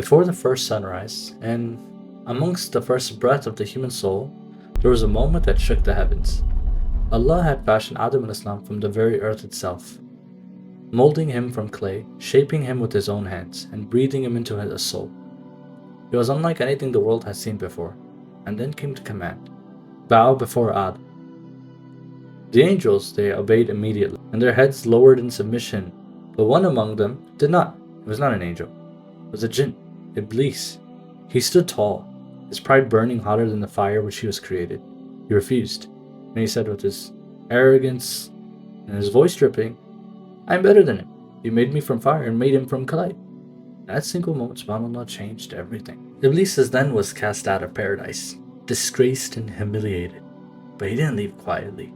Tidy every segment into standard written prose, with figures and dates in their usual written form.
Before the first sunrise, and amongst the first breath of the human soul, there was a moment that shook the heavens. Allah had fashioned Adam al-Islam from the very earth itself, molding him from clay, shaping him with his own hands, and breathing him into a soul. It was unlike anything the world has seen before. And then came the command, bow before Adam. The angels, they obeyed immediately, and their heads lowered in submission, but one among them did not. It was not an angel. It was a jinn, Iblis. He stood tall, his pride burning hotter than the fire which he was created. He refused, and he said with his arrogance and his voice dripping, I am better than him. He made me from fire and made him from clay. That single moment, subhanAllah, changed everything. Iblis then was cast out of paradise, disgraced and humiliated. But he didn't leave quietly.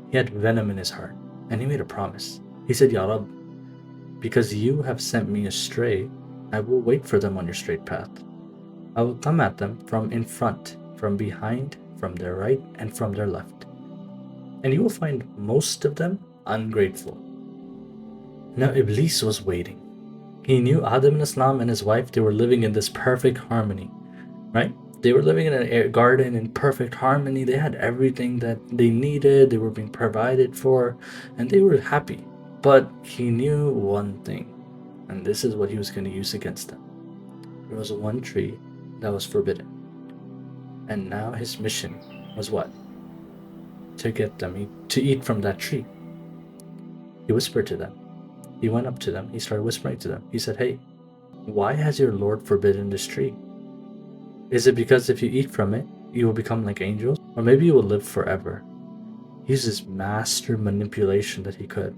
He had venom in his heart, and he made a promise. He said, Ya Rabb, because you have sent me astray, I will wait for them on your straight path. I will come at them from in front, from behind, from their right, and from their left. And you will find most of them ungrateful. Now Iblis was waiting. He knew Adam al-Islam and his wife, they were living in this perfect harmony, right? They were living in a garden in perfect harmony. They had everything that they needed. They were being provided for, and they were happy. But he knew one thing, and this is what he was going to use against them. There was one tree that was forbidden. And now his mission was what? To get them to eat from that tree. He whispered to them. He went up to them. He started whispering to them. He said, hey, why has your Lord forbidden this tree? Is it because if you eat from it, you will become like angels? Or maybe you will live forever? He used his master manipulation that he could.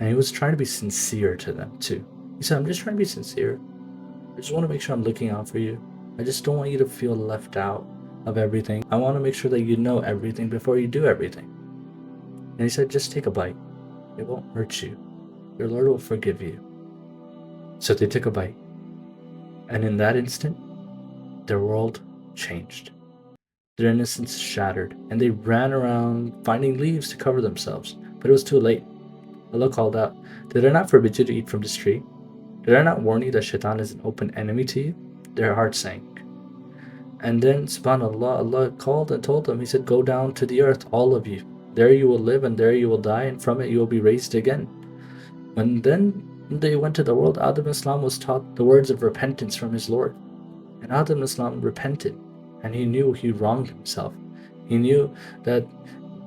And he was trying to be sincere to them too. He said, I'm just trying to be sincere. I just want to make sure I'm looking out for you. I just don't want you to feel left out of everything. I want to make sure that you know everything before you do everything. And he said, just take a bite. It won't hurt you. Your Lord will forgive you. So they took a bite. And in that instant, their world changed. Their innocence shattered, and they ran around finding leaves to cover themselves. But it was too late. Allah called out, did I not forbid you to eat from this tree? Did I not warn you that Shaitan is an open enemy to you? Their hearts sank. And then, subhanAllah, Allah called and told them, He said, go down to the earth, all of you. There you will live, and there you will die, and from it you will be raised again. When then they went to the world, Adam al-Islam was taught the words of repentance from his Lord. And Adam al-Islam repented, and he knew he wronged himself. He knew that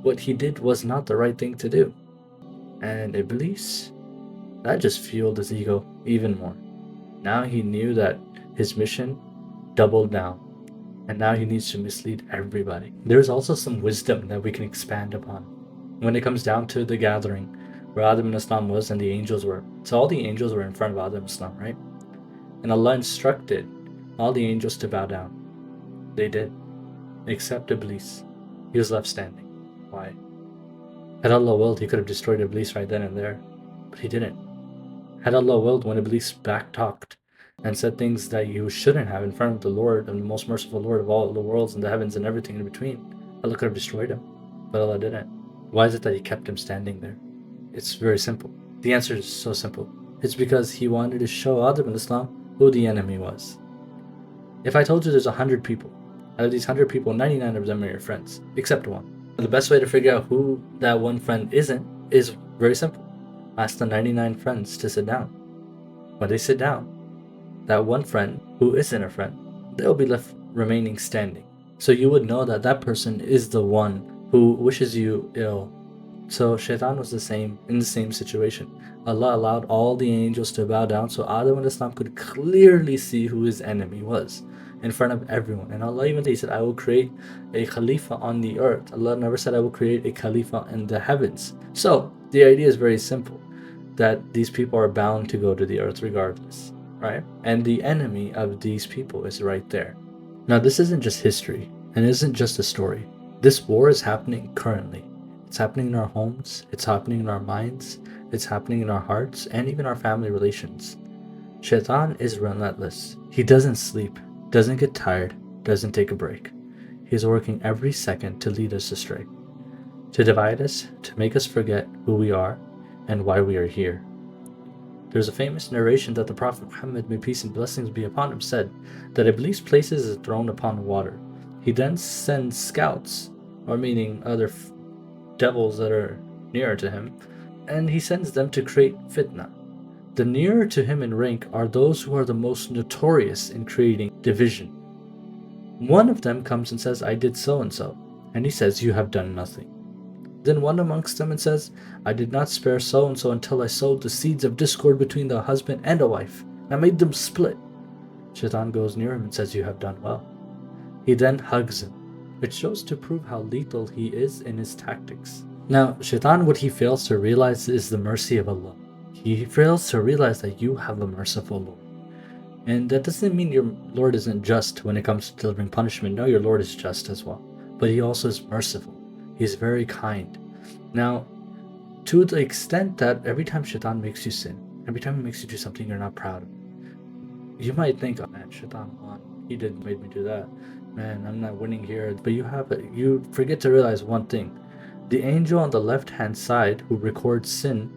what he did was not the right thing to do. And Iblis, that just fueled his ego even more. Now he knew that his mission doubled down, and now he needs to mislead everybody. There's also some wisdom that we can expand upon when it comes down to the gathering where Adam and Islam was and the angels were. So all the angels were in front of Adam and Islam, right? And Allah instructed all the angels to bow down. They did, except Iblis. He was left standing. Why? Had Allah willed, He could have destroyed Iblis right then and there, but He didn't. Had Allah willed, when Iblis backtalked and said things that you shouldn't have in front of the Lord, and the most merciful Lord of all the worlds and the heavens and everything in between, Allah could have destroyed him, but Allah didn't. Why is it that He kept him standing there? It's very simple. The answer is so simple. It's because He wanted to show Adam and Islam who the enemy was. If I told you there's 100 people, out of these 100 people, 99 of them are your friends, except one. The best way to figure out who that one friend isn't is very simple. Ask the 99 friends to sit down. When they sit down, that one friend who isn't a friend, they'll be left remaining standing. So you would know that that person is the one who wishes you ill. So Shaitan was in the same situation. Allah allowed all the angels to bow down so Adam and Islam could clearly see who his enemy was in front of everyone. And Allah even said, I will create a Khalifa on the earth. Allah never said I will create a Khalifa in the heavens. So the idea is very simple, that these people are bound to go to the earth regardless, right? And the enemy of these people is right there. Now this isn't just history, and it isn't just a story. This war is happening currently. It's happening in our homes, it's happening in our minds, it's happening in our hearts, and even our family relations. Shaitan is relentless. He doesn't sleep, doesn't get tired, doesn't take a break. He's working every second to lead us astray, to divide us, to make us forget who we are and why we are here, There's a famous narration that the Prophet Muhammad, may peace and blessings be upon him, said that Iblis places his throne upon water. He then sends scouts, or meaning other devils that are nearer to him, and he sends them to create fitna. The nearer to him in rank are those who are the most notorious in creating division. One of them comes and says, I did so and so, and he says, you have done nothing. Then one amongst them and says, I did not spare so and so until I sowed the seeds of discord between the husband and a wife. I made them split. Shaitan goes near him and says, you have done well. He then hugs him, which shows to prove how lethal he is in his tactics. Now, Shaitan, what he fails to realize is the mercy of Allah. He fails to realize that you have a merciful Lord. And that doesn't mean your Lord isn't just when it comes to delivering punishment. No, your Lord is just as well. But he also is merciful. He's very kind. Now, to the extent that every time Shaitan makes you sin, every time he makes you do something you're not proud of, you might think, oh man, Shaitan won. He made me do that. Man, I'm not winning here. But you forget to realize one thing. The angel on the left-hand side who records sin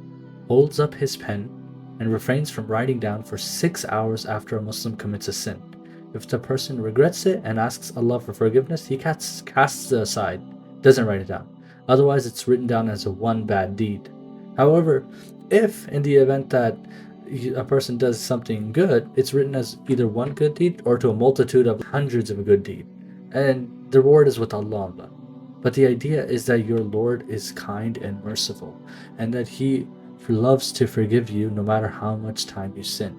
holds up his pen and refrains from writing down for 6 hours after a Muslim commits a sin. If the person regrets it and asks Allah for forgiveness, he casts it aside, doesn't write it down. Otherwise, it's written down as a one bad deed. However, if in the event that a person does something good, it's written as either one good deed or to a multitude of hundreds of a good deed. And the reward is with Allah. But the idea is that your Lord is kind and merciful, and that He loves to forgive you no matter how much time you sin.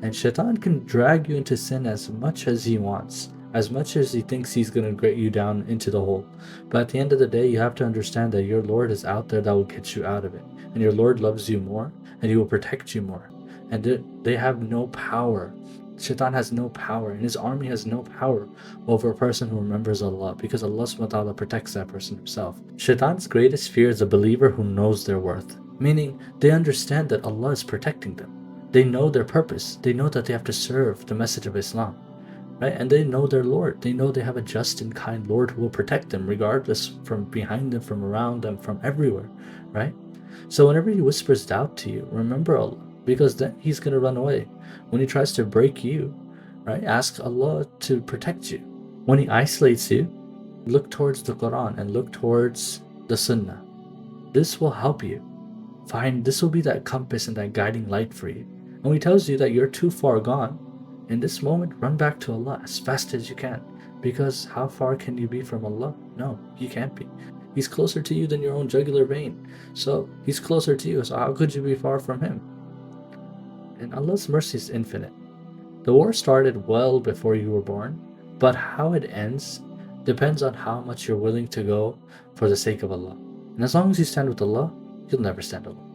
And Shaitan can drag you into sin as much as he wants, as much as he thinks he's going to get you down into the hole. But at the end of the day, you have to understand that your Lord is out there that will get you out of it. And your Lord loves you more, and He will protect you more. And they have no power. Shaitan has no power, and his army has no power over a person who remembers Allah, because Allah subhanahu wa ta'ala protects that person himself. Shaitan's greatest fear is a believer who knows their worth, meaning they understand that Allah is protecting them. They know their purpose. They know that they have to serve the message of Islam, right? And they know their Lord. They know they have a just and kind Lord who will protect them, regardless, from behind them, from around them, from everywhere, right? So whenever he whispers doubt to you, remember Allah, because then he's going to run away. When he tries to break you, right, ask Allah to protect you. When he isolates you, look towards the Quran and look towards the Sunnah. This will help you. This will be that compass and that guiding light for you. And when he tells you that you're too far gone, in this moment, run back to Allah as fast as you can. Because how far can you be from Allah? No, you can't be. He's closer to you than your own jugular vein. So He's closer to you. So how could you be far from Him? And Allah's mercy is infinite. The war started well before you were born, but how it ends depends on how much you're willing to go for the sake of Allah. And as long as you stand with Allah, you'll never stand alone.